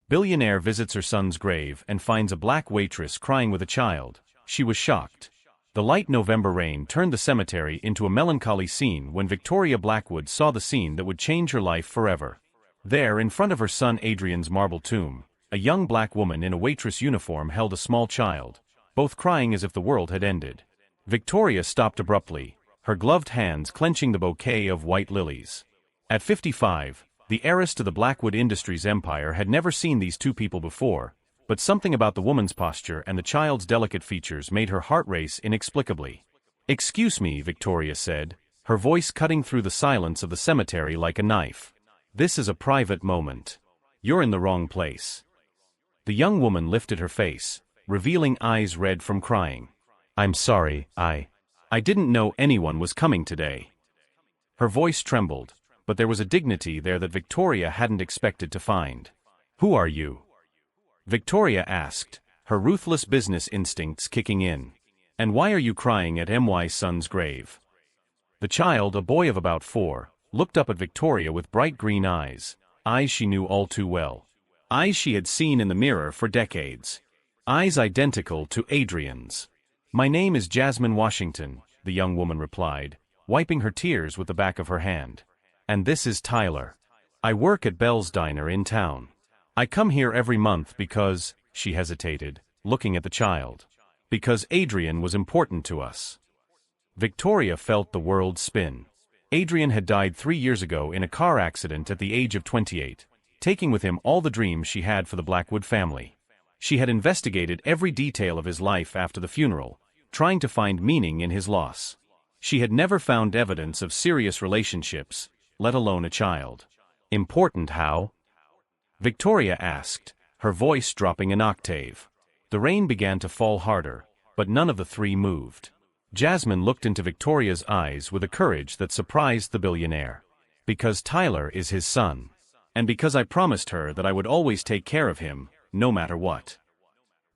Billionaire visits her son's grave and finds a black waitress crying with a child. She was shocked. The light November rain turned the cemetery into a melancholy scene when Victoria Blackwood saw the scene that would change her life forever. There, in front of her son Adrian's marble tomb, a young black woman in a waitress uniform held a small child, both crying as if the world had ended. Victoria stopped abruptly, her gloved hands clenching the bouquet of white lilies. At 55, the heiress to the Blackwood Industries empire had never seen these two people before, but something about the woman's posture and the child's delicate features made her heart race inexplicably. "Excuse me," Victoria said, her voice cutting through the silence of the cemetery like a knife. "This is a private moment. You're in the wrong place." The young woman lifted her face, revealing eyes red from crying. "I'm sorry, I didn't know anyone was coming today." Her voice trembled, but there was a dignity there that Victoria hadn't expected to find. "Who are you?" Victoria asked, her ruthless business instincts kicking in. "And why are you crying at my son's grave?" The child, a boy of about 4, looked up at Victoria with bright green eyes she knew all too well. Eyes she had seen in the mirror for decades. Eyes identical to Adrian's. "My name is Jasmine Washington," the young woman replied, wiping her tears with the back of her hand. "And this is Tyler. I work at Bell's Diner in town. I come here every month because," she hesitated, looking at the child, "because Adrian was important to us." Victoria felt the world spin. Adrian had died 3 years ago in a car accident at the age of 28, taking with him all the dreams she had for the Blackwood family. She had investigated every detail of his life after the funeral, trying to find meaning in his loss. She had never found evidence of serious relationships, let alone a child. "Important how?" Victoria asked, her voice dropping an octave. The rain began to fall harder, but none of the three moved. Jasmine looked into Victoria's eyes with a courage that surprised the billionaire. "Because Tyler is his son. And because I promised her that I would always take care of him, no matter what."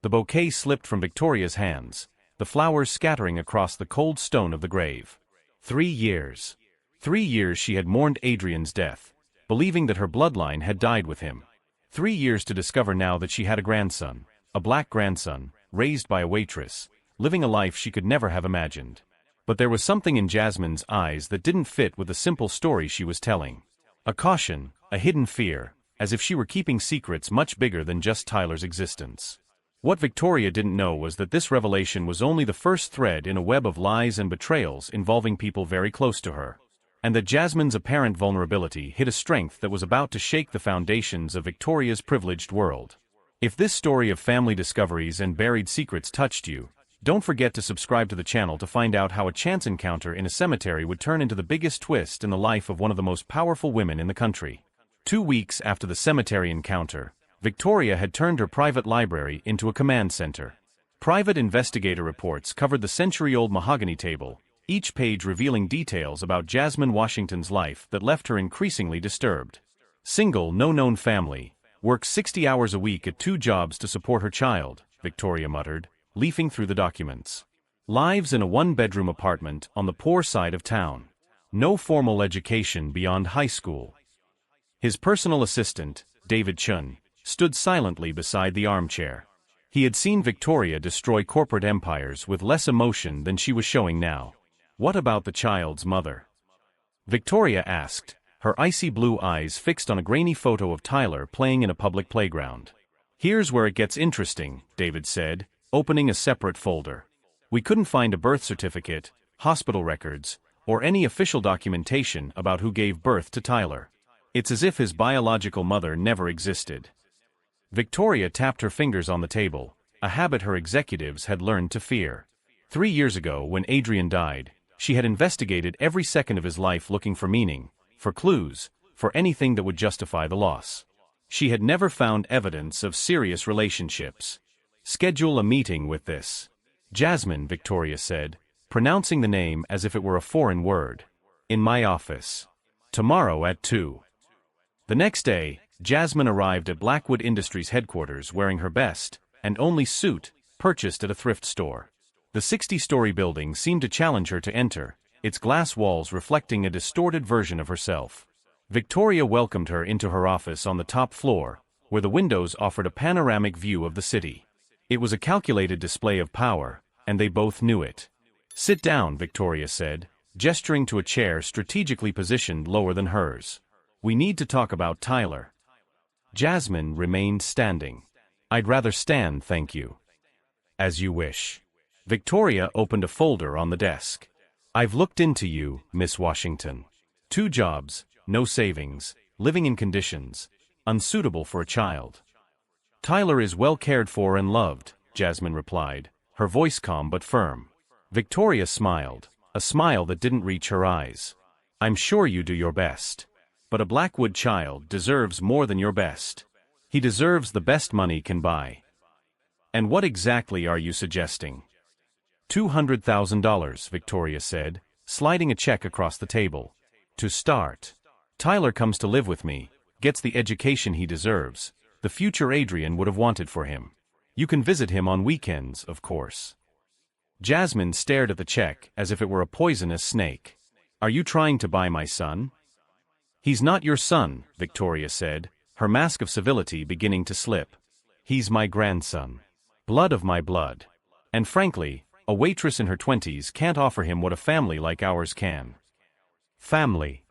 The bouquet slipped from Victoria's hands, the flowers scattering across the cold stone of the grave. 3 years. 3 years she had mourned Adrian's death, believing that her bloodline had died with him. 3 years to discover now that she had a grandson, a black grandson, raised by a waitress, living a life she could never have imagined. But there was something in Jasmine's eyes that didn't fit with the simple story she was telling. A caution, a hidden fear, as if she were keeping secrets much bigger than just Tyler's existence. What Victoria didn't know was that this revelation was only the first thread in a web of lies and betrayals involving people very close to her. And that Jasmine's apparent vulnerability hid a strength that was about to shake the foundations of Victoria's privileged world. If this story of family discoveries and buried secrets touched you, don't forget to subscribe to the channel to find out how a chance encounter in a cemetery would turn into the biggest twist in the life of one of the most powerful women in the country. 2 weeks after the cemetery encounter, Victoria had turned her private library into a command center. Private investigator reports covered the century-old mahogany table, each page revealing details about Jasmine Washington's life that left her increasingly disturbed. Single, no known family, works 60 hours a week at 2 jobs to support her child, Victoria muttered, leafing through the documents. Lives in a 1-bedroom apartment on the poor side of town. No formal education beyond high school. His personal assistant, David Chun, stood silently beside the armchair. He had seen Victoria destroy corporate empires with less emotion than she was showing now. "What about the child's mother?" Victoria asked, her icy blue eyes fixed on a grainy photo of Tyler playing in a public playground. "Here's where it gets interesting," David said, opening a separate folder. "We couldn't find a birth certificate, hospital records, or any official documentation about who gave birth to Tyler. It's as if his biological mother never existed." Victoria tapped her fingers on the table, a habit her executives had learned to fear. 3 years ago, when Adrian died, she had investigated every second of his life looking for meaning, for clues, for anything that would justify the loss. She had never found evidence of serious relationships. "Schedule a meeting with this Jasmine," Victoria said, pronouncing the name as if it were a foreign word. "In my office. Tomorrow at 2. The next day, Jasmine arrived at Blackwood Industries headquarters wearing her best, and only suit, purchased at a thrift store. The 60-story building seemed to challenge her to enter, its glass walls reflecting a distorted version of herself. Victoria welcomed her into her office on the top floor, where the windows offered a panoramic view of the city. It was a calculated display of power, and they both knew it. "Sit down," Victoria said, gesturing to a chair strategically positioned lower than hers. "We need to talk about Tyler." Jasmine remained standing. "I'd rather stand, thank you." "As you wish." Victoria opened a folder on the desk. "I've looked into you, Miss Washington. 2 jobs, no savings, living in conditions unsuitable for a child." "Tyler is well cared for and loved," Jasmine replied, her voice calm but firm. Victoria smiled, a smile that didn't reach her eyes. "I'm sure you do your best. But a Blackwood child deserves more than your best. He deserves the best money can buy." "And what exactly are you suggesting?" $200,000, Victoria said, sliding a check across the table. "To start. Tyler comes to live with me, gets the education he deserves, the future Adrian would have wanted for him. You can visit him on weekends, of course." Jasmine stared at the check as if it were a poisonous snake. "Are you trying to buy my son?" "He's not your son," Victoria said, her mask of civility beginning to slip. "He's my grandson. Blood of my blood. And frankly, a waitress in her 20s can't offer him what a family like ours can." "Family."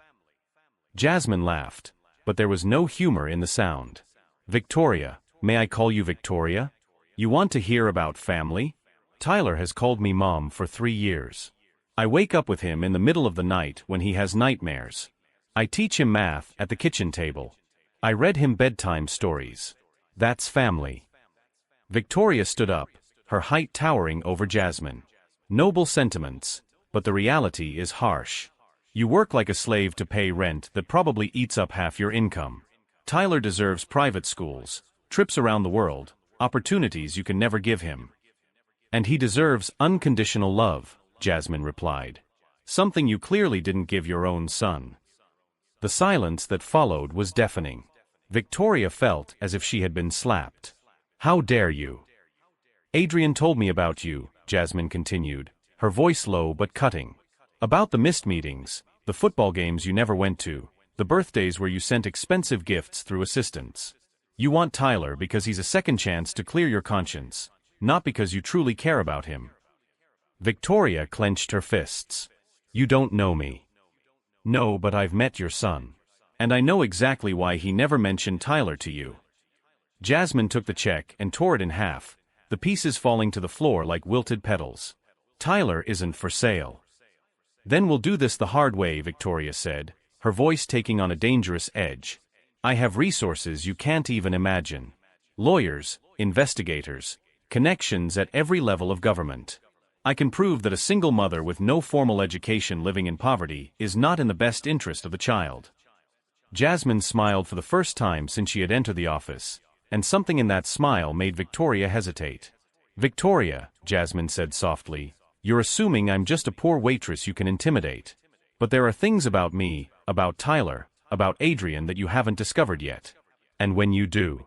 Jasmine laughed, but there was no humor in the sound. "Victoria, may I call you Victoria? You want to hear about family? Tyler has called me Mom for 3 years. I wake up with him in the middle of the night when he has nightmares. I teach him math at the kitchen table. I read him bedtime stories. That's family." Victoria stood up, her height towering over Jasmine. "Noble sentiments, but the reality is harsh. You work like a slave to pay rent that probably eats up half your income. Tyler deserves private schools, trips around the world, opportunities you can never give him." "And he deserves unconditional love," Jasmine replied. "Something you clearly didn't give your own son." The silence that followed was deafening. Victoria felt as if she had been slapped. "How dare you?" "Adrian told me about you," Jasmine continued, her voice low but cutting. "About the missed meetings, the football games you never went to, the birthdays where you sent expensive gifts through assistants. You want Tyler because he's a second chance to clear your conscience, not because you truly care about him." Victoria clenched her fists. "You don't know me." "No, but I've met your son. And I know exactly why he never mentioned Tyler to you." Jasmine took the check and tore it in half, the pieces falling to the floor like wilted petals. "Tyler isn't for sale." "Then we'll do this the hard way," Victoria said, her voice taking on a dangerous edge. "I have resources you can't even imagine. Lawyers, investigators, connections at every level of government. I can prove that a single mother with no formal education living in poverty is not in the best interest of the child." Jasmine smiled for the first time since she had entered the office, and something in that smile made Victoria hesitate. "Victoria," Jasmine said softly, "you're assuming I'm just a poor waitress you can intimidate. But there are things about me, about Tyler, about Adrian that you haven't discovered yet. And when you do—"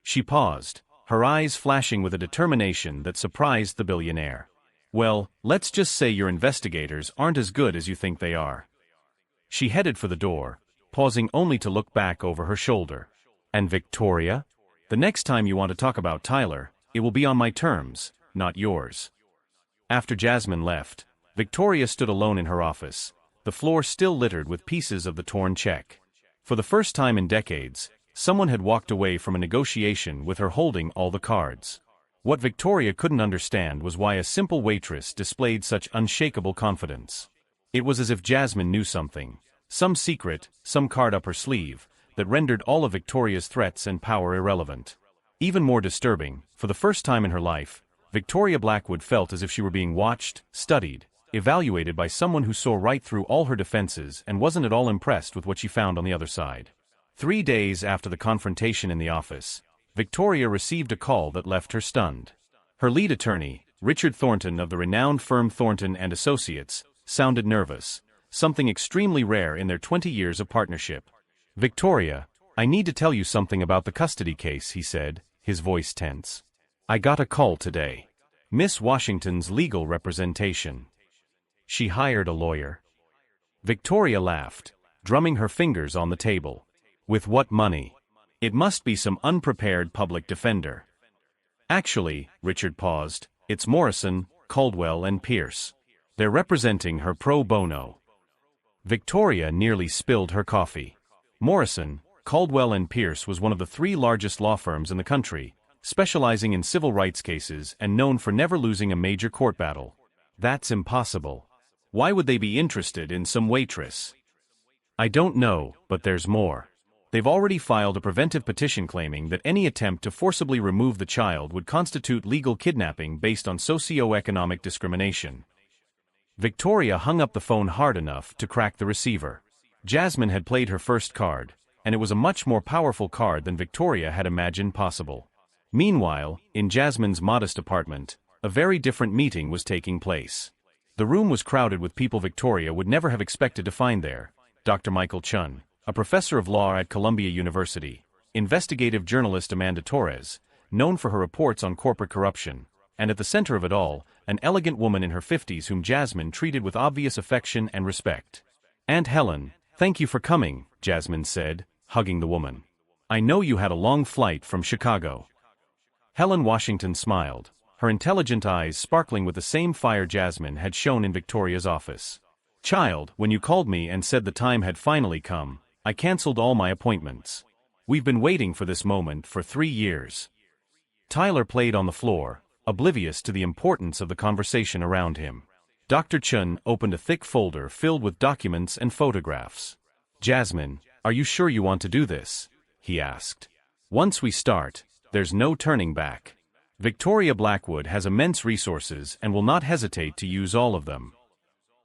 She paused, her eyes flashing with a determination that surprised the billionaire. "Well, let's just say your investigators aren't as good as you think they are." She headed for the door, pausing only to look back over her shoulder. "And Victoria? The next time you want to talk about Tyler, it will be on my terms, not yours." After Jasmine left, Victoria stood alone in her office, the floor still littered with pieces of the torn check. For the first time in decades, someone had walked away from a negotiation with her holding all the cards. What Victoria couldn't understand was why a simple waitress displayed such unshakable confidence. It was as if Jasmine knew something, some secret, some card up her sleeve, that rendered all of Victoria's threats and power irrelevant. Even more disturbing, for the first time in her life, Victoria Blackwood felt as if she were being watched, studied, evaluated by someone who saw right through all her defenses and wasn't at all impressed with what she found on the other side. 3 days after the confrontation in the office, Victoria received a call that left her stunned. Her lead attorney, Richard Thornton of the renowned firm Thornton and Associates, sounded nervous, something extremely rare in their 20 years of partnership. "Victoria, I need to tell you something about the custody case," he said, his voice tense. "I got a call today. Miss Washington's legal representation. She hired a lawyer." Victoria laughed, drumming her fingers on the table. "With what money?" It must be some unprepared public defender. Actually, Richard paused, it's Morrison, Caldwell and Pierce. They're representing her pro bono. Victoria nearly spilled her coffee. Morrison, Caldwell and Pierce was one of the 3 largest law firms in the country, specializing in civil rights cases and known for never losing a major court battle. That's impossible. Why would they be interested in some waitress? I don't know, but there's more. They've already filed a preventive petition claiming that any attempt to forcibly remove the child would constitute legal kidnapping based on socio-economic discrimination. Victoria hung up the phone hard enough to crack the receiver. Jasmine had played her first card, and it was a much more powerful card than Victoria had imagined possible. Meanwhile, in Jasmine's modest apartment, a very different meeting was taking place. The room was crowded with people Victoria would never have expected to find there. Dr. Michael Chun, a professor of law at Columbia University, investigative journalist Amanda Torres, known for her reports on corporate corruption, and at the center of it all, an elegant woman in her 50s whom Jasmine treated with obvious affection and respect. Aunt Helen, thank you for coming, Jasmine said, hugging the woman. I know you had a long flight from Chicago. Helen Washington smiled, her intelligent eyes sparkling with the same fire Jasmine had shown in Victoria's office. Child, when you called me and said the time had finally come, I canceled all my appointments. We've been waiting for this moment for 3 years. Tyler played on the floor, oblivious to the importance of the conversation around him. Dr. Chun opened a thick folder filled with documents and photographs. Jasmine, are you sure you want to do this? He asked. Once we start, there's no turning back. Victoria Blackwood has immense resources and will not hesitate to use all of them.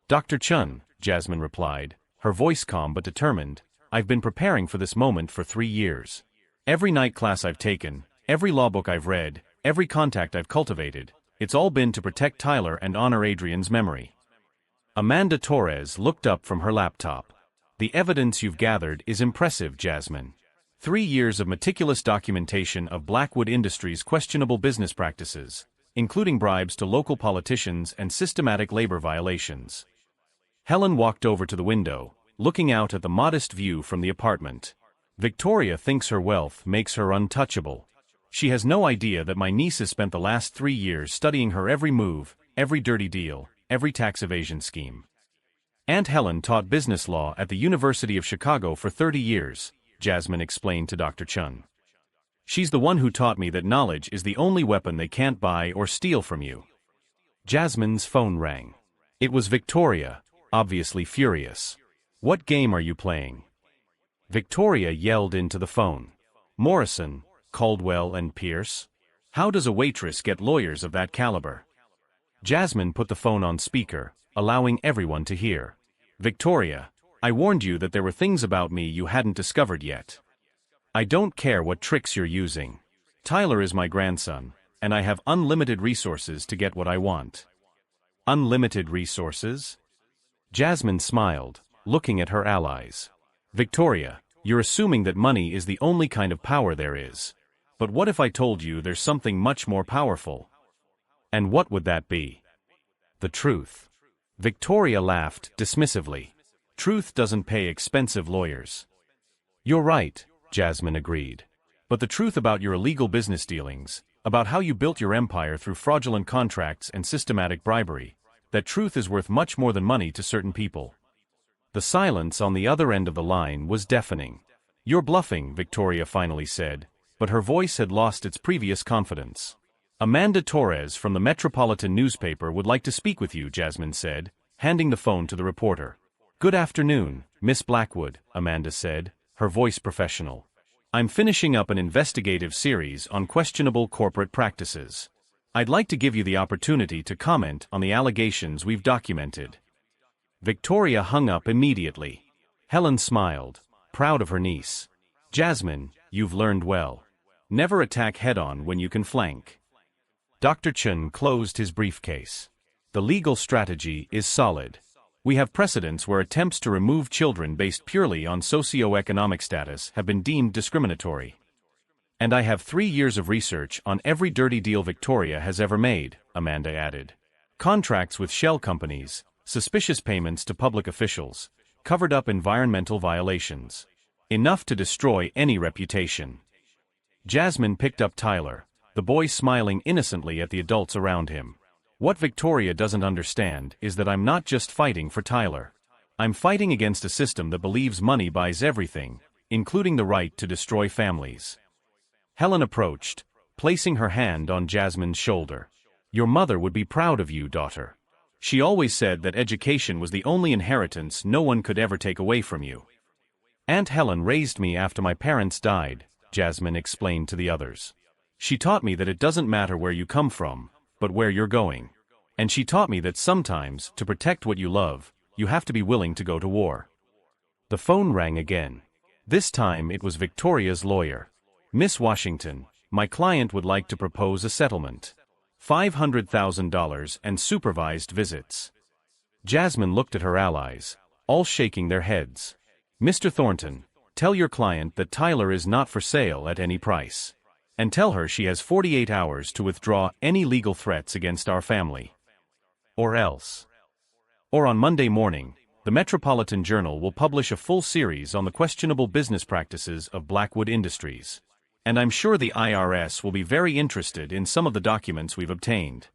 Dr. Chun, Jasmine replied, her voice calm but determined, I've been preparing for this moment for 3 years. Every night class I've taken, every law book I've read, every contact I've cultivated, it's all been to protect Tyler and honor Adrian's memory. Amanda Torres looked up from her laptop. The evidence you've gathered is impressive, Jasmine. 3 years of meticulous documentation of Blackwood Industries' questionable business practices, including bribes to local politicians and systematic labor violations. Helen walked over to the window, looking out at the modest view from the apartment. Victoria thinks her wealth makes her untouchable. She has no idea that my niece has spent the last 3 years studying her every move, every dirty deal, every tax evasion scheme. Aunt Helen taught business law at the University of Chicago for 30 years, Jasmine explained to Dr. Chun. She's the one who taught me that knowledge is the only weapon they can't buy or steal from you. Jasmine's phone rang. It was Victoria, obviously furious. What game are you playing? Victoria yelled into the phone. Morrison, Caldwell and Pierce? How does a waitress get lawyers of that caliber? Jasmine put the phone on speaker, allowing everyone to hear. Victoria, I warned you that there were things about me you hadn't discovered yet. I don't care what tricks you're using. Tyler is my grandson, and I have unlimited resources to get what I want. Unlimited resources? Jasmine smiled, looking at her allies. Victoria, you're assuming that money is the only kind of power there is. But what if I told you there's something much more powerful? And what would that be? The truth. Victoria laughed dismissively. Truth doesn't pay expensive lawyers. You're right, Jasmine agreed. But the truth about your illegal business dealings, about how you built your empire through fraudulent contracts and systematic bribery, that truth is worth much more than money to certain people. The silence on the other end of the line was deafening. You're bluffing, Victoria finally said, but her voice had lost its previous confidence. Amanda Torres from the Metropolitan newspaper would like to speak with you, Jasmine said, handing the phone to the reporter. Good afternoon, Miss Blackwood, Amanda said, her voice professional. I'm finishing up an investigative series on questionable corporate practices. I'd like to give you the opportunity to comment on the allegations we've documented. Victoria hung up immediately. Helen smiled, proud of her niece. Jasmine, you've learned well. Never attack head-on when you can flank. Dr. Chun closed his briefcase. The legal strategy is solid. We have precedents where attempts to remove children based purely on socio-economic status have been deemed discriminatory. And I have 3 years of research on every dirty deal Victoria has ever made, Amanda added. Contracts with shell companies, suspicious payments to public officials, covered-up environmental violations. Enough to destroy any reputation. Jasmine picked up Tyler, the boy smiling innocently at the adults around him. What Victoria doesn't understand is that I'm not just fighting for Tyler. I'm fighting against a system that believes money buys everything, including the right to destroy families. Helen approached, placing her hand on Jasmine's shoulder. Your mother would be proud of you, daughter. She always said that education was the only inheritance no one could ever take away from you. Aunt Helen raised me after my parents died, Jasmine explained to the others. She taught me that it doesn't matter where you come from, but where you're going. And she taught me that sometimes, to protect what you love, you have to be willing to go to war. The phone rang again. This time it was Victoria's lawyer. Miss Washington, my client would like to propose a settlement. $500,000 and supervised visits. Jasmine looked at her allies, all shaking their heads. Mr. Thornton, tell your client that Tyler is not for sale at any price. And tell her she has 48 hours to withdraw any legal threats against our family. Or else. Or on Monday morning, the Metropolitan Journal will publish a full series on the questionable business practices of Blackwood Industries. And I'm sure the IRS will be very interested in some of the documents we've obtained.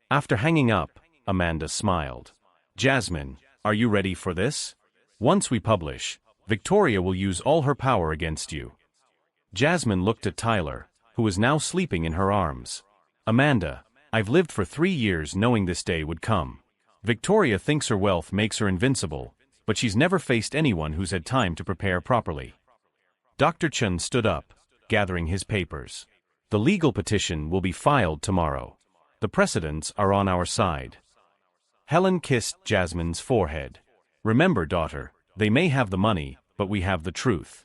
After hanging up, Amanda smiled. Jasmine, are you ready for this? Once we publish, Victoria will use all her power against you. Jasmine looked at Tyler, who was now sleeping in her arms. Amanda, I've lived for 3 years knowing this day would come. Victoria thinks her wealth makes her invincible, but she's never faced anyone who's had time to prepare properly. Dr. Chun stood up, gathering his papers. The legal petition will be filed tomorrow. The precedents are on our side. Helen kissed Jasmine's forehead. Remember, daughter, they may have the money, but we have the truth.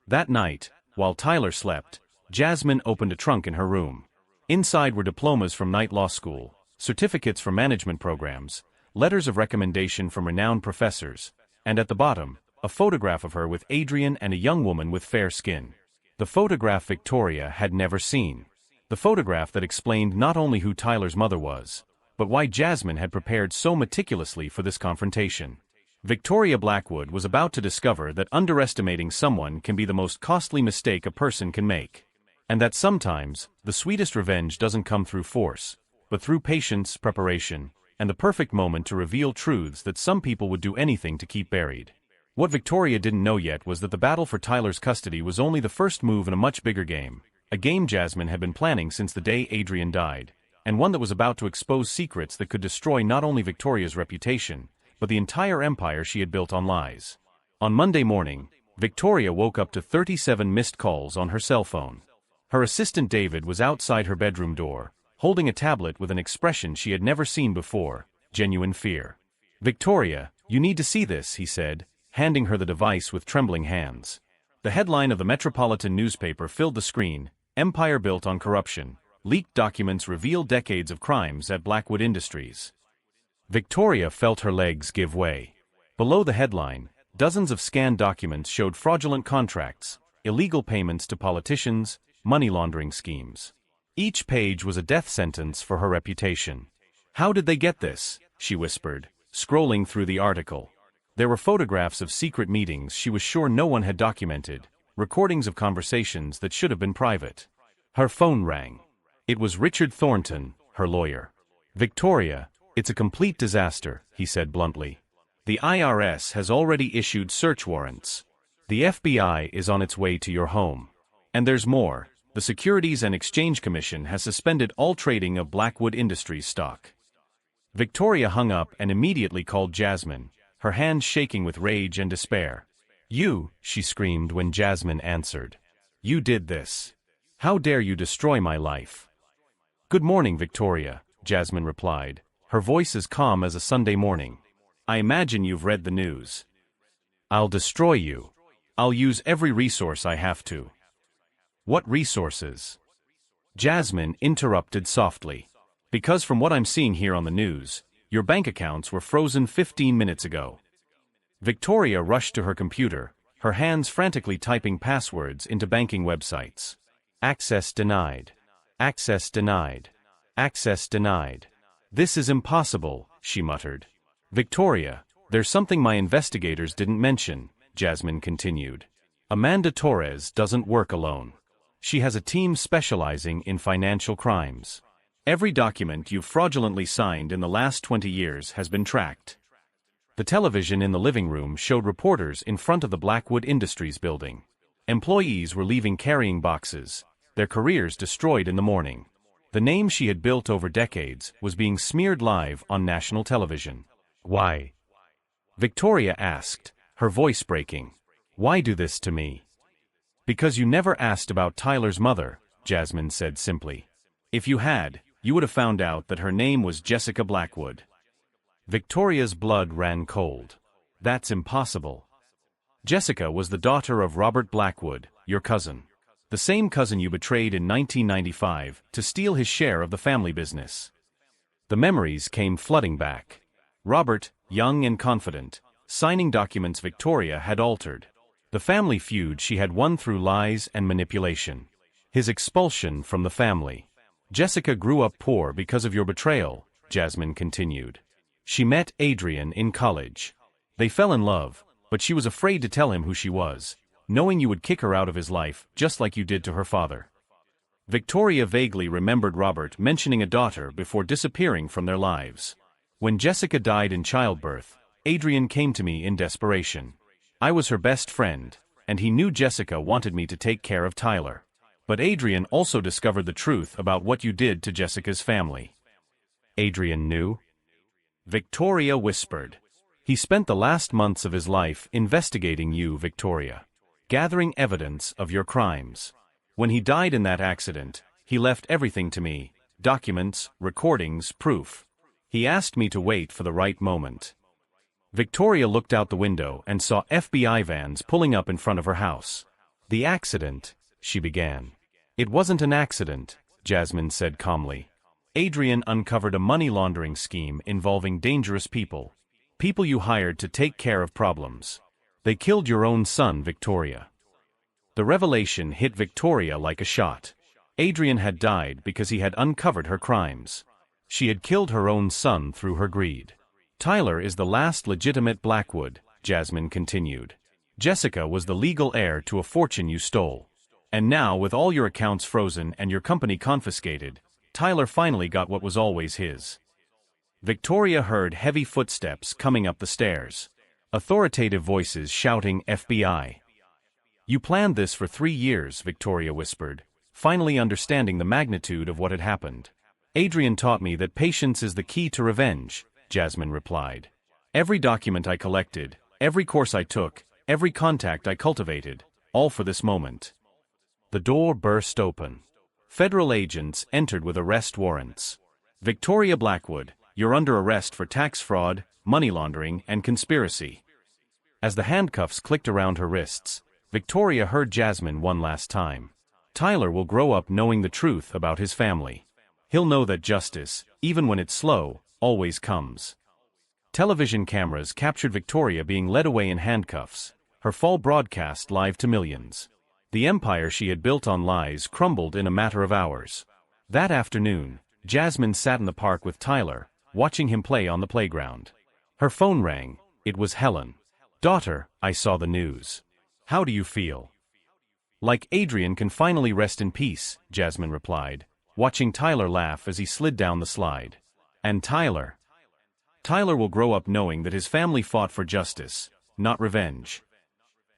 That night, while Tyler slept, Jasmine opened a trunk in her room. Inside were diplomas from Knight Law School, certificates from management programs, letters of recommendation from renowned professors, and at the bottom, a photograph of her with Adrian and a young woman with fair skin. The photograph Victoria had never seen. The photograph that explained not only who Tyler's mother was, but why Jasmine had prepared so meticulously for this confrontation. Victoria Blackwood was about to discover that underestimating someone can be the most costly mistake a person can make. And that sometimes, the sweetest revenge doesn't come through force, but through patience, preparation, and the perfect moment to reveal truths that some people would do anything to keep buried. What Victoria didn't know yet was that the battle for Tyler's custody was only the first move in a much bigger game, a game Jasmine had been planning since the day Adrian died, and one that was about to expose secrets that could destroy not only Victoria's reputation, but the entire empire she had built on lies. On Monday morning, Victoria woke up to 37 missed calls on her cell phone. Her assistant David was outside her bedroom door, holding a tablet with an expression she had never seen before, genuine fear. Victoria, you need to see this, he said, handing her the device with trembling hands. The headline of the Metropolitan newspaper filled the screen, Empire Built on Corruption. Leaked documents reveal decades of crimes at Blackwood Industries. Victoria felt her legs give way. Below the headline, dozens of scanned documents showed fraudulent contracts, illegal payments to politicians, money laundering schemes. Each page was a death sentence for her reputation. How did they get this? She whispered, scrolling through the article. There were photographs of secret meetings she was sure no one had documented, recordings of conversations that should have been private. Her phone rang. It was Richard Thornton, her lawyer. Victoria, it's a complete disaster, he said bluntly. The IRS has already issued search warrants. The FBI is on its way to your home. And there's more. The Securities and Exchange Commission has suspended all trading of Blackwood Industries stock. Victoria hung up and immediately called Jasmine, her hands shaking with rage and despair. You, she screamed when Jasmine answered. You did this. How dare you destroy my life? Good morning, Victoria, Jasmine replied, her voice as calm as a Sunday morning. I imagine you've read the news. I'll destroy you. I'll use every resource I have to. What resources? Jasmine interrupted softly. Because from what I'm seeing here on the news, your bank accounts were frozen 15 minutes ago. Victoria rushed to her computer, her hands frantically typing passwords into banking websites. Access denied. Access denied. Access denied. This is impossible, she muttered. Victoria, there's something my investigators didn't mention, Jasmine continued. Amanda Torres doesn't work alone. She has a team specializing in financial crimes. Every document you've fraudulently signed in the last 20 years has been tracked. The television in the living room showed reporters in front of the Blackwood Industries building. Employees were leaving carrying boxes, their careers destroyed in the morning. The name she had built over decades was being smeared live on national television. Why? Victoria asked, her voice breaking. Why do this to me? Because you never asked about Tyler's mother, Jasmine said simply. If you had, you would have found out that her name was Jessica Blackwood. Victoria's blood ran cold. That's impossible. Jessica was the daughter of Robert Blackwood, your cousin. The same cousin you betrayed in 1995 to steal his share of the family business. The memories came flooding back. Robert, young and confident, signing documents Victoria had altered. The family feud she had won through lies and manipulation. His expulsion from the family. Jessica grew up poor because of your betrayal, Jasmine continued. She met Adrian in college. They fell in love, but she was afraid to tell him who she was, knowing you would kick her out of his life just like you did to her father. Victoria vaguely remembered Robert mentioning a daughter before disappearing from their lives. When Jessica died in childbirth, Adrian came to me in desperation. I was her best friend, and he knew Jessica wanted me to take care of Tyler. But Adrian also discovered the truth about what you did to Jessica's family. Adrian knew? Victoria whispered. He spent the last months of his life investigating you, Victoria. Gathering evidence of your crimes. When he died in that accident, he left everything to me. Documents, recordings, proof. He asked me to wait for the right moment. Victoria looked out the window and saw FBI vans pulling up in front of her house. The accident, she began. It wasn't an accident, Jasmine said calmly. Adrian uncovered a money laundering scheme involving dangerous people. People you hired to take care of problems. They killed your own son, Victoria. The revelation hit Victoria like a shot. Adrian had died because he had uncovered her crimes. She had killed her own son through her greed. Tyler is the last legitimate Blackwood, Jasmine continued. Jessica was the legal heir to a fortune you stole. And now, with all your accounts frozen and your company confiscated, Tyler finally got what was always his. Victoria heard heavy footsteps coming up the stairs. Authoritative voices shouting FBI. You planned this for 3 years, Victoria whispered, finally understanding the magnitude of what had happened. Adrian taught me that patience is the key to revenge, Jasmine replied. Every document I collected, every course I took, every contact I cultivated, all for this moment. The door burst open. Federal agents entered with arrest warrants. Victoria Blackwood, you're under arrest for tax fraud, money laundering, and conspiracy. As the handcuffs clicked around her wrists, Victoria heard Jasmine one last time. Tyler will grow up knowing the truth about his family. He'll know that justice, even when it's slow, always comes. Television cameras captured Victoria being led away in handcuffs, her fall broadcast live to millions. The empire she had built on lies crumbled in a matter of hours. That afternoon, Jasmine sat in the park with Tyler, watching him play on the playground. Her phone rang. It was Helen. Daughter, I saw the news. How do you feel? Like Adrian can finally rest in peace, Jasmine replied, watching Tyler laugh as he slid down the slide. And Tyler? Tyler will grow up knowing that his family fought for justice, not revenge.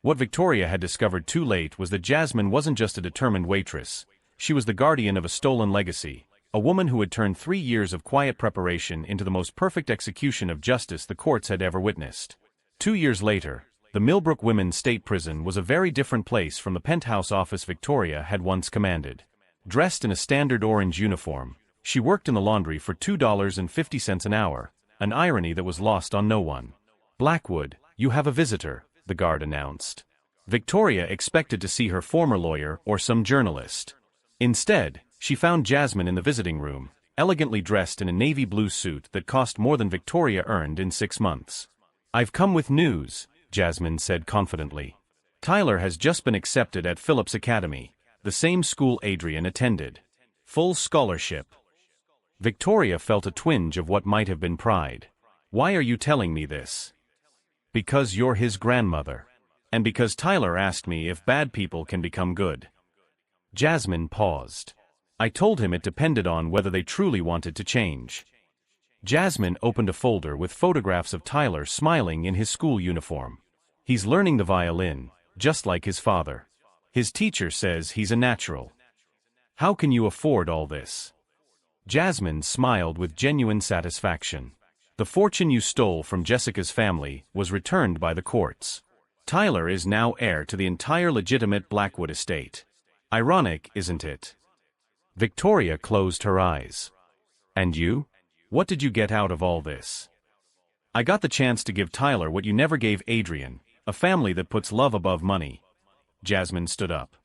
What Victoria had discovered too late was that Jasmine wasn't just a determined waitress. She was the guardian of a stolen legacy, a woman who had turned 3 years of quiet preparation into the most perfect execution of justice the courts had ever witnessed. 2 years later, the Millbrook Women's State Prison was a very different place from the penthouse office Victoria had once commanded. Dressed in a standard orange uniform, she worked in the laundry for $2.50 an hour, an irony that was lost on no one. Blackwood, you have a visitor, the guard announced. Victoria expected to see her former lawyer or some journalist. Instead, she found Jasmine in the visiting room, elegantly dressed in a navy blue suit that cost more than Victoria earned in 6 months. I've come with news, Jasmine said confidently. Tyler has just been accepted at Phillips Academy, the same school Adrian attended. Full scholarship. Victoria felt a twinge of what might have been pride. Why are you telling me this? Because you're his grandmother. And because Tyler asked me if bad people can become good. Jasmine paused. I told him it depended on whether they truly wanted to change. Jasmine opened a folder with photographs of Tyler smiling in his school uniform. He's learning the violin, just like his father. His teacher says he's a natural. How can you afford all this? Jasmine smiled with genuine satisfaction. The fortune you stole from Jessica's family was returned by the courts. Tyler is now heir to the entire legitimate Blackwood estate. Ironic, isn't it? Victoria closed her eyes. And you? What did you get out of all this? I got the chance to give Tyler what you never gave Adrian, a family that puts love above money. Jasmine stood up.